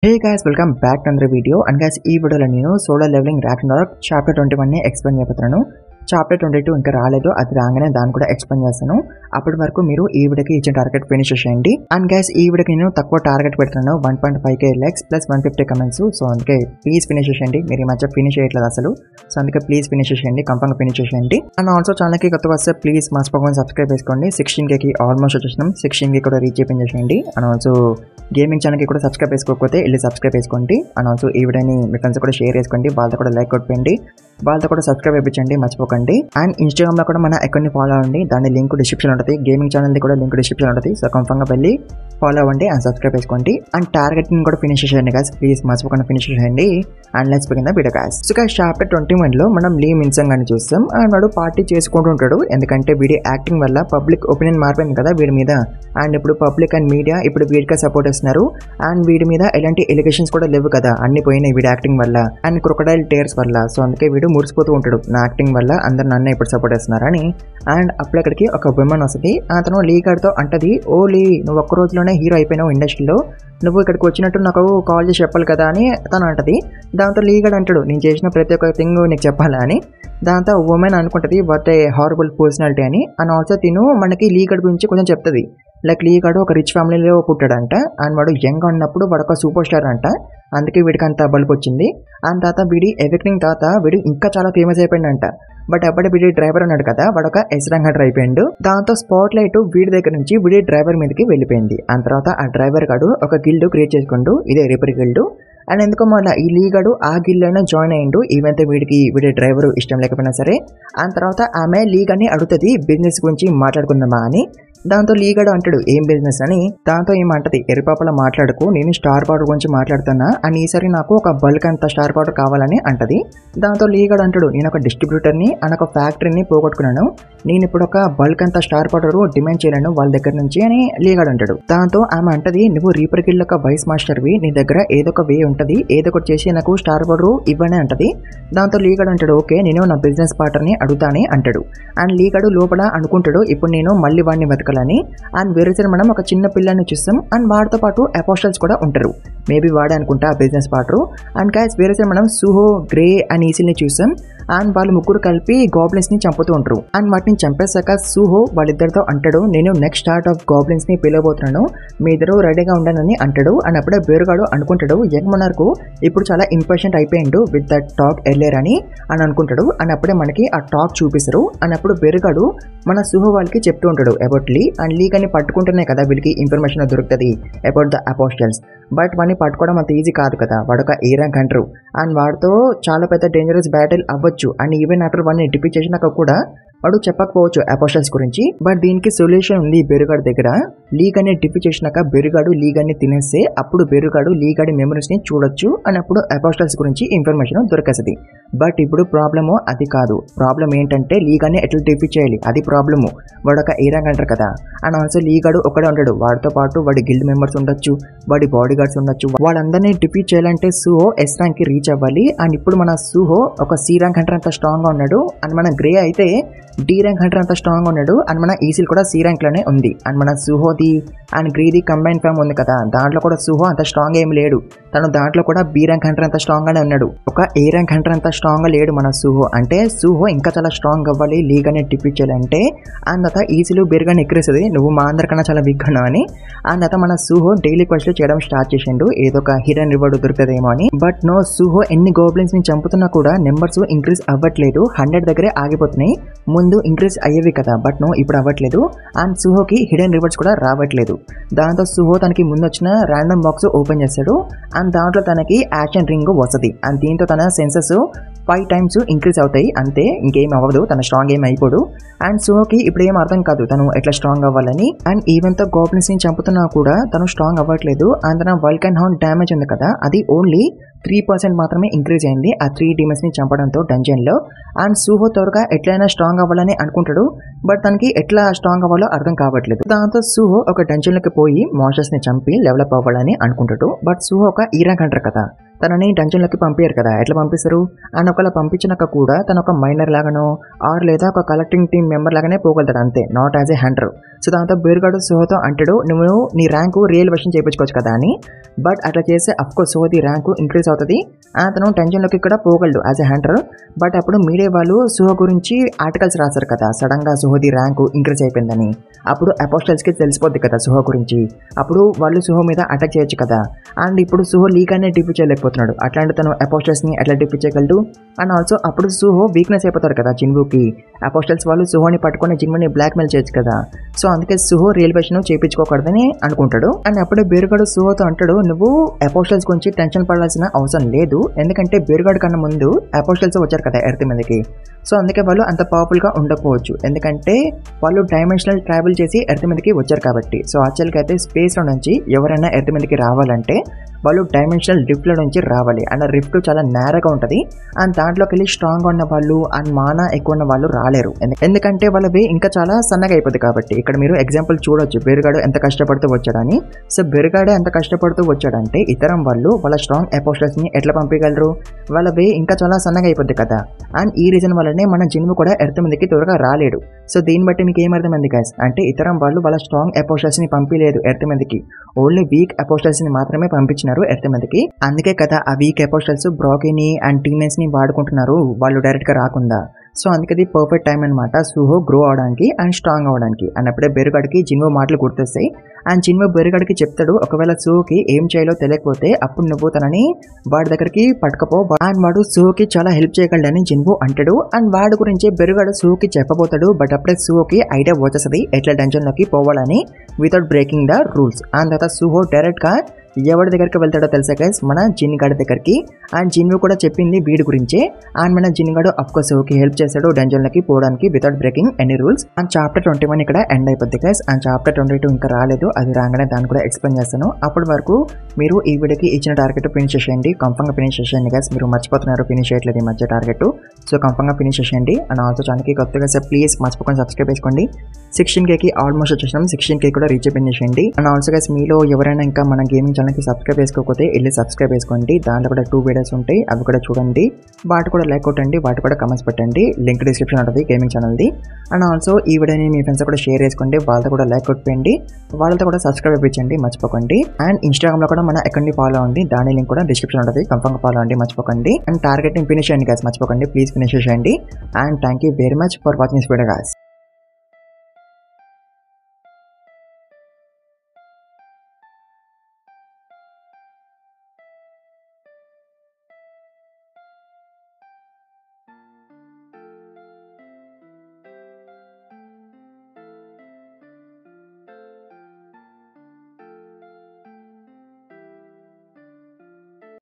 Hey guys, welcome back to another video. And guys, ఈ వీడియోలో నేను సోలో లెవెలింగ్ రాగ్నరాక్ చాప్టర్ 21 ని explain చేయబోతున్నాను. చాప్టర్ 22 ఇంకా రాలేదు, అది రాగానే దాన్ని కూడా ఎక్స్ప్లెయిన్ చేస్తాను. అప్పటి వరకు మీరు ఈ వీడియోకి ఇచ్చిన టార్గెట్ ఫినిష్ చేయండి. అండ్ గైస్, ఈ వీడియోకి నేను తక్కువ టార్గెట్ పెడుతున్నాను, 1.5k likes plus 150 comments. So అందుకే ప్లీజ్ ఫినిష్ చేయండి. మీరు ఈ మధ్య ఫినిష్ చేయట్లేదు అసలు, సో అందుకే ప్లీజ్ ఫినిష్ చేయండి, కంపల్గా ఫినిష్ చేయండి. అండ్ ఆల్సో ఛానల్కి కొత్త వస్తే ప్లీజ్ మర్చిపోకుండా సబ్స్క్రైబ్ చేసుకోండి. 16k ఆల్మోస్ట్ వచ్చేసినాం, 16k కూడా రీచ్ చేయండి. అండ్ ఆల్సో గేమింగ్ ఛానల్కి కూడా సబ్స్క్రైబ్ చేసుకోకపోతే వెళ్ళి సబ్స్క్రైబ్ చేసుకోండి. అండ్ ఆల్సో ఈ వీడియోని మీ ఫ్రెండ్స్ కూడా షేర్ చేసుకోండి, వాళ్ళతో కూడా లైక్ కొట్టండి, వాళ్ళతో కూడా సబ్స్క్రైబ్ ఇప్పించండి, మర్చిపోకండి. అండ్ ఇన్స్టాగ్రామ్లో కూడా మన అకౌంట్ని ఫాలో అవ్వండి, దాని లింక్ డిస్క్రిప్షన్ ఉంటుంది. గేమింగ్ ఛానల్ది కూడా లింక్ డిస్క్రిప్షన్ ఉంటుంది. సో కన్ఫర్మ్గా వెళ్ళి ఫాలో అవ్వండి అండ్ సబ్స్క్రైబ్ చేసుకోండి. అండ్ టార్గెట్ని కూడా ఫినిష్ చేయండి గాయస్, ప్లీజ్ మర్చిపోకుండా ఫినిష్ చేయండి. And let's begin the video guys. So guys, chapter 21లో మనం లీ మిన్సంగ్ అని చూస్తాం. అండ్ వాడు పార్టీ చేసుకుంటూ ఉంటాడు, ఎందుకంటే వీడి యాక్టింగ్ వల్ల పబ్లిక్ ఒపీనియన్ మారిపోయింది కదా వీడి మీద. అండ్ ఇప్పుడు పబ్లిక్ అండ్ మీడియా ఇప్పుడు వీడికి సపోర్ట్ ఇస్తున్నారు. అండ్ వీడి మీద ఎలాంటి ఎలిగేషన్స్ కూడా లేవు కదా, అన్ని పోయినాయి వీడి యాక్టింగ్ వల్ల అండ్ క్రొకడైల్ టేర్స్ వల్ల. సో అందుకే వీడు మురిసిపోతూ ఉంటాడు, నా యాక్టింగ్ వల్ల అందరు నన్ను ఇప్పుడు సపోర్ట్ ఇస్తున్నారని. అండ్ అప్పుడు అక్కడికి ఒక విమెన్ వస్తుంది. అతను లీ గారితో అంటది, ఓ లీ, నువ్వు ఒక్క రోజులోనే హీరో అయిపోయినావు ఇండస్ట్రీలో, నువ్వు ఇక్కడికి వచ్చినట్టు నాకు కాల్ చేసి చెప్పాలి కదా అని తను అంటది. దాంతో లీ గారు అంటాడు, నేను చేసిన ప్రతి ఒక్క థింగ్ నీకు చెప్పాలా అని. దాంతో ఉమెన్ అనుకుంటుంది, బట్ ఏ హారబుల్ పర్సనాలిటీ అని. అండ్ ఆల్సో తిను మనకి లీ గారి గురించి కొంచెం చెప్తుంది. లైక్ లీ గారు ఒక రిచ్ ఫ్యామిలీలో పుట్టాడంట. అండ్ వాడు యంగ్ ఉన్నప్పుడు వాడు ఒక సూపర్ స్టార్ అంట, అందుకే వీడికి అంత బల్బ్ వచ్చింది. అండ్ తర్వాత వీడి ఎవిక్టింగ్ తర్వాత వీడు ఇంకా చాలా ఫేమస్ అయిపోయిందంట. బట్ అప్పుడే వీడి డ్రైవర్ ఉన్నాడు కదా, వాడు ఒక ఎస్రంగ్ హంటర్ అయిపోయిండు. దాంతో స్పాట్ లైట్ వీడి దగ్గర నుంచి వీడి డ్రైవర్ మీదకి వెళ్ళిపోయింది. ఆ తర్వాత ఆ డ్రైవర్ గాడు ఒక గిల్డ్ క్రియేట్ చేసుకుంటూ, ఇదే రిపర్ గిల్డ్. అండ్ ఎందుకో మళ్ళీ ఈ లీ గాడు ఆ గిల్డ్ అయినా జాయిన్ అయ్యిండు, ఈవెంట్ వీడి డ్రైవర్ ఇష్టం లేకపోయినా సరే. ఆ తర్వాత ఆమె లీ గాని అడుగుతుంది బిజినెస్ గురించి మాట్లాడుకుందామా అని. దాంతో లీ గాడు అంటాడు, ఏం బిజినెస్ అని. దాంతో ఏమంటది, ఎర్రిపాపలా మాట్లాడుకు, నేను స్టార్ పౌడర్ గురించి మాట్లాడుతున్నా అని, ఈసారి నాకు ఒక బల్క్ అంత స్టార్ పౌడర్ కావాలని అంటది. దాంతో లీ గాడు అంటాడు, నేను ఒక డిస్ట్రిబ్యూటర్ని అండ్ ఒక ఫ్యాక్టరీని పోగొట్టుకున్నాను, నేను ఇప్పుడు ఒక బల్క్ అంత స్టార్ పౌడర్ డిమాండ్ చేయలేను వాళ్ళ దగ్గర నుంచి అని లీ గాడు అంటాడు. దాంతో ఆమె అంటది, నువ్వు రీపర్ గిల్డ్ ఒక వైస్ మాస్టర్వి, నీ దగ్గర ఏదో ఒక వే ఉంటుంది, ఏదో ఒకటి చేసి నాకు స్టార్ పౌడర్ ఇవ్వని అంటది. దాంతో లీ గాడు అంటాడు, ఓకే నేను నా బిజినెస్ పార్ట్నర్ని అడుగుతానే అంటాడు. అండ్ లీ గాడు లోపల అనుకుంటాడు, ఇప్పుడు నేను మళ్ళీ వాడిని వెతకాలని. అండ్ వేరే సైడ్ మనం ఒక చిన్న పిల్లని చూస్తాం. అండ్ వాడితో పాటు అపోస్టల్స్ కూడా ఉంటారు, మేబీ వాడే అనుకుంటా బిజినెస్ పార్ట్నర్. అండ్ గైస్, వేరే సైడ్ మనం సుహో, గ్రే అండ్ ఈసిల్ని చూస్తాం. అండ్ వాళ్ళు ముగ్గురు కలిపి గాబ్లిన్స్ ని చంపుతూ ఉంటారు. అండ్ వాటిని చంపేశాక సుహో వాళ్ళిద్దరితో అంటాడు, నేను నెక్స్ట్ స్టార్ట్ ఆఫ్ గాబ్లిన్స్ ని పిలవబోతున్నాను, మీ ఇద్దరు రెడీగా ఉండాలని అంటాడు. అండ్ అప్పుడే బేరుగాడు అనుకుంటాడు, యంగ్ మొనార్క్ ఇప్పుడు చాలా ఇంపార్టెంట్ అయిపోయిండు విత్ దట్ టాక్ ఎర్లియర్ అని అనుకుంటాడు. అండ్ అప్పుడే మనకి ఆ టాక్ చూపిస్తారు. అండ్ అప్పుడు బేరుగాడు మన సుహో వాళ్ళకి చెప్తూ ఉంటాడు అబౌట్ లీ. అండ్ లీ కానీ పట్టుకుంటేనే కదా వీళ్ళకి ఇన్ఫర్మేషన్ దొరుకుతుంది అబౌట్ ద అపోస్టల్స్. బట్ వాడిని పట్టుకోవడం అంత ఈజీ కాదు కదా, వాడు ఒక ఏ ర్యాంక్ హంటర్. అండ్ వాడితో చాలా పెద్ద డేంజరస్ బ్యాటిల్ అవ్వచ్చు. అండ్ ఈవెన్ ఆఫ్టర్ వాడిని డిఫీట్ చేసినాక కూడా వాడు చెప్పకపోవచ్చు అపోస్టల్స్ గురించి. బట్ దీనికి సొల్యూషన్ ఉంది బెరుగాడు దగ్గర. లీగ్ అని డిఫీట్ చేసినాక బెరుగాడు లీగ్ అని తినేస్తే అప్పుడు బెరుగాడు లీగాడి మెమరీస్ ని చూడొచ్చు అని అప్పుడు అపోస్టల్స్ గురించి ఇన్ఫర్మేషన్ దొరికేస్తుంది. బట్ ఇప్పుడు ప్రాబ్లము అది కాదు. ప్రాబ్లం ఏంటంటే లీగ్ అని ఎట్లా డిఫీట్ చేయాలి, అది ప్రాబ్లము. వాడు ఒక ఏ ర్యాంక్ అంటారు కదా. అండ్ ఆల్సో లీగాడు ఒకడే ఉంటాడు, వాడితో పాటు వాడి గిల్డ్ మెంబర్స్ ఉండొచ్చు, వాడి బాడీ గార్డ్స్ ఉండొచ్చు. వాళ్ళందరినీ డిఫీట్ చేయాలంటే సుహో ఎస్ ర్యాంక్ కి రీచ్ అవ్వాలి. అండ్ ఇప్పుడు మన సుహో ఒక సి ర్యాంక్ హంటర్ అంత స్ట్రాంగ్ గా ఉన్నాడు. అండ్ మన గ్రే అయితే డి ర్యాంక్ హంటర్ అంత స్ట్రాంగ్ ఉన్నాడు. అండ్ మన ఈసిల్ కూడా సి ర్యాంక్ లోనే ఉంది. అండ్ మన సుహోది అండ్ గ్రేది కంబైన్ ఫామ్ ఉంది కదా, దాంట్లో కూడా సుహో అంత స్ట్రాంగ్ ఏం లేడు. తను దాంట్లో కూడా బి ర్యాంక్ హంటర్ అంత స్ట్రాంగ్ గానే ఉన్నాడు, ఒక ఏ ర్యాంక్ హంటర్ అంత స్ట్రాంగ్ గా లేడు మన సుహో. అంటే సుహో ఇంకా చాలా స్ట్రాంగ్ అవ్వాలి లీగ్ అని డిఫీట్ చేయాలంటే. అండ్ తర్వాత ఈసిల్ బెరుగానే ఎక్కిరిస్తుంది, నువ్వు మా అందరికన్నా చాలా వీక్ ఉన్నావు అని. అండ్ తర్వాత మన సుహో డైలీ క్వెస్ట్ చేయడం స్టార్ట్ చేసిండు, ఏదో ఒక హిడెన్ రివార్డ్ దొరుకుతుందేమో అని. బట్ నో, సుహో ఎన్ని గోబ్లిన్స్ ని చంపుతున్నా కూడా నెంబర్స్ ఇంక్రీజ్ అవ్వట్లేదు, 100 దగ్గరే ఆగిపోతున్నాయి. ముందు ఇంక్రీజ్ అయ్యేవి కదా, బట్ నో ఇప్పుడు అవ్వట్లేదు. అండ్ సుహోకి హిడెన్ రివార్డ్స్ కూడా రావట్లేదు. దాంతో సుహో తనకి ముందు వచ్చిన ర్యాండమ్ బాక్స్ ఓపెన్ చేస్తాడు. అండ్ దాంట్లో తనకి యాక్షన్ రింగ్ వస్తుంది. అండ్ దీంతో తన సెన్సెస్ 5 times ఇంక్రీజ్ అవుతాయి, అంతే, ఇంకేం అవ్వదు, తన స్ట్రాంగ్ ఏం అయిపోడు. అండ్ సుహోకి ఇప్పుడు ఏం అర్థం కాదు తను ఎట్లా స్ట్రాంగ్ అవ్వాలని. అండ్ ఈవెన్ తో గోబ్లిన్స్ ని చంపుతున్నా కూడా తను స్ట్రాంగ్ అవ్వట్లేదు. అండ్ తన వల్కన్ హౌండ్ డ్యామేజ్ ఉంది కదా, అది ఓన్లీ 3% మాత్రమే ఇంక్రీజ్ అయింది ఆ 3 డీమన్స్ ని చంపడంతో డంజన్ లో. అండ్ సుహో త్వరగా ఎట్లయినా స్ట్రాంగ్ అవ్వాలని అనుకుంటాడు, బట్ తనకి ఎట్లా స్ట్రాంగ్ అవ్వాలో అర్థం కావట్లేదు. దాంతో సుహో ఒక డంజన్ లోకి పోయి మాన్స్టర్స్ ని చంపి డెవలప్ అవ్వాలని అనుకుంటాడు. బట్ సుహో ఒక ఈ ర్యాంక్ అంటారు కదా, తనని డంజన్లోకి పంపించారు కదా, ఎట్లా పంపిస్తారు? అండ్ ఒకవేళ పంపించినాక కూడా తన ఒక మైనర్ లాగానో ఆర్ లేదా ఒక కలెక్టింగ్ టీమ్ మెంబర్ లాగానే పోగలుగుతాడు అంతే, not as a Hunter. So దాంతో బేరుగాడు సుహోతో అంటాడు, నువ్వు నీ ర్యాంకు రియల్ వర్షన్ చేయించుకోవచ్చు కదా అని. బట్ అట్లా చేస్తే అఫ్కోర్స్ సుహోది ర్యాంకు ఇంక్రీజ్ అవుతుంది, అతను టెన్షన్లోకి కూడా పోగలడు యాజ్ ఎ హంటర్. బట్ అప్పుడు మీడియా వాళ్ళు సుహో గురించి ఆర్టికల్స్ రాశారు కదా, సడన్గా సుహోది ర్యాంకు ఇంక్రీజ్ అయిపోయిందని. అప్పుడు అపోస్టల్స్కి తెలిసిపోద్ది కదా సుహో గురించి, అప్పుడు వాళ్ళు సుహో మీద అటాక్ చేయొచ్చు కదా. అండ్ ఇప్పుడు సుహో లీగ్ అనేది డిఫీట్ చేయలేకపోతున్నాడు, అట్లాంటి తను అపోస్టల్స్ని ఎట్లా డిఫీట్ చేయగలడు? అండ్ ఆల్సో అప్పుడు సుహో వీక్నెస్ అయిపోతారు కదా జిన్వుకి. అపోస్టల్స్ వాళ్ళు సుహోని పట్టుకొని జిన్వుని బ్లాక్మెయిల్ చేయొచ్చు కదా. సో అందుకే సుహో రియల్ వర్షన్ చేయించుకోకూడదని అనుకుంటాడు. అండ్ అప్పుడే బేరుగాడు సుహోతో అంటాడు, నువ్వు అపోస్టల్స్ గురించి టెన్షన్ పడాల్సిన అవసరం లేదు, ఎందుకంటే బేరుగాడు కన్నా ముందు అపోస్టల్స్ వచ్చారు కదా ఎర్త్ మీదకి. సో అందుకే వాళ్ళు అంత పవర్ఫుల్గా ఉండకపోవచ్చు, ఎందుకంటే వాళ్ళు డైమెన్షనల్ ట్రావెల్ చేసి ఎర్త్ మీదకి వచ్చారు కాబట్టి. సో యాక్చువల్గా అయితే స్పేస్లో నుంచి ఎవరైనా ఎర్త్ మీదకి రావాలంటే వాళ్ళు డైమెన్షనల్ రిఫ్ట్లో నుంచి రావాలి. అండ్ రిఫ్ట్ చాలా నేరగా ఉంటుంది, అండ్ దాంట్లోకి వెళ్ళి స్ట్రాంగ్గా ఉన్న వాళ్ళు అండ్ మానా ఎక్కువ ఉన్న వాళ్ళు రాలేరు, ఎందుకంటే వాళ్ళవి ఇంకా చాలా సన్నగా అయిపోతుంది కాబట్టి. ఇక్కడ మీరు ఎగ్జాంపుల్ చూడొచ్చు బెరుగాడు ఎంత కష్టపడుతూ వచ్చాడని. సో బెరుగాడు ఎంత కష్టపడుతూ వచ్చాడంటే ఇతరం వాళ్ళు వాళ్ళ స్ట్రాంగ్ అపోస్టల్స్ని ఎట్లా పంపించగలరు? వాళ్ళవి ఇంకా చాలా సన్నగా అయిపోద్ది కదా. అండ్ ఈ రీజన్ వల్లనే మన జిన్వు కూడా ఎర్త్ మీదకి త్వరగా రాలేడు. సో దీన్ని బట్టి మీకు ఏమర్థమైంది గైస్ అంటే ఇతరం వాళ్ళు వాళ్ళ స్ట్రాంగ్ అపోస్టల్స్ని పంపించలేదు ఎర్త్ మీదకి, ఓన్లీ వీక్ అపోస్టల్స్ని మాత్రమే పంపించినారు ఎర్త్ మీదకి. అందుకే కదా ఆ వీక్ అపోస్టల్స్ బ్రాకీని అండ్ టీమేట్స్ని వాడుకుంటున్నారు వాళ్ళు డైరెక్ట్గా రాకుండా. సో అందుకే అది పర్ఫెక్ట్ టైం అనమాట సుహో గ్రో అవడానికి అండ్ స్ట్రాంగ్ అవడానికి. అన్నప్పుడే బెరుగాడికి జిన్వో మాటలు గుర్తొస్తాయి. అండ్ జిన్వో బెరుగాడికి చెప్తాడు, ఒకవేళ సుహోకి ఏం చేయాలో తెలియకపోతే అప్పుడు నువ్వు తనని వాడి దగ్గరికి పట్టుకపో, అండ్ వాడు సుహోకి చాలా హెల్ప్ చేయగలడని జిన్వో అంటాడు. అండ్ వాడి గురించి బెరుగాడు సుహోకి చెప్పబోతాడు. బట్ అప్పుడే సుహోకి ఐడియా వచ్చేస్తుంది ఎట్లా డంజన్లోకి పోవాలని without breaking the rules. And తర్వాత సుహో డైరెక్ట్గా ఎవరి దగ్గరికి వెళ్తాడో తెలుసా గైస్, మన జిన్గాడి దగ్గరికి. అండ్ జిన్వు కూడా చెప్పింది వీడి గురించే. అండ్ మన జిన్గాడు అఫ్కోర్స్ సుహోకి హెల్ప్ చేస్తాడు డంజన్లోకి పోవడానికి without breaking any rules. And chapter 21 ఇక్కడ ఎండ్ అయిపోద్ది గైస్. అండ్ చాప్టర్ 22 ఇంకా రాలేదు, అది రాగానే దాన్ని కూడా ఎక్స్ప్లెయిన్ చేస్తాను. అప్పటి వరకు మీరు ఈ వీడియోకి ఇచ్చిన టార్గెట్ ఫినిష్ చేసేయండి, కంఫర్మ్గా ఫినిష్ చేసేయండి గైస్. మీరు మర్చిపోతున్నారు ఫినిష్ చేయట్లేదు ఈ మధ్య టార్గెట్, సో కంఫర్మ్గా ఫినిష్ చేసేయండి. అండ్ ఆల్సో ఛానల్కి కొత్తగా సార్ ప్లీజ్ మర్చిపోకుండా సబ్స్క్రైబ్ చేసుకోండి. 16Kకి ఆల్మోస్ట్ వచ్చేసినాం, 16K కూడా రీచ్ చేయండి. అండ్ ఆల్సో గైస్ మీలో ఎవరైనా ఇంకా మన గేమింగ్ ఛానల్కి సబ్స్క్రైబ్ చేసుకోకపోతే వెళ్ళి సబ్స్క్రైబ్ చేసుకోండి. దాంట్లో కూడా 2 వీడియోస్ ఉంటాయి, అవి కూడా చూడండి, వాటి కూడా లైక్ కొట్టండి, వాటి కూడా కమెంట్స్ పెట్టండి. లింక్ డిస్క్రిప్షన్ ఉంటుంది గేమింగ్ ఛానల్ది. అండ్ ఆల్సో ఈ వీడియోని మీ ఫ్రెండ్స్ కూడా షేర్ చేసుకోండి, వాళ్ళతో కూడా లైక్ కొట్టండి, వాళ్ళతో కూడా సబ్స్క్రైబ్ ఇప్పించండి మర్చిపోకండి. అండ్ ఇన్స్టాగ్రామ్లో కూడా మన అకౌంట్ని ఫాలో అవ్వండి, దాని లింక్ కూడా డిస్క్రిప్షన్ ఉంటుంది, కంఫర్మ్గా ఫాలో అవ్వండి మర్చిపోకండి. అండ్ టార్గెట్ని ఫినిష్ చేయండి గైస్, మర్చిపోకండి ప్లీజ్ ఫినిష్ చేయండి. And thank you very much for watching this video guys.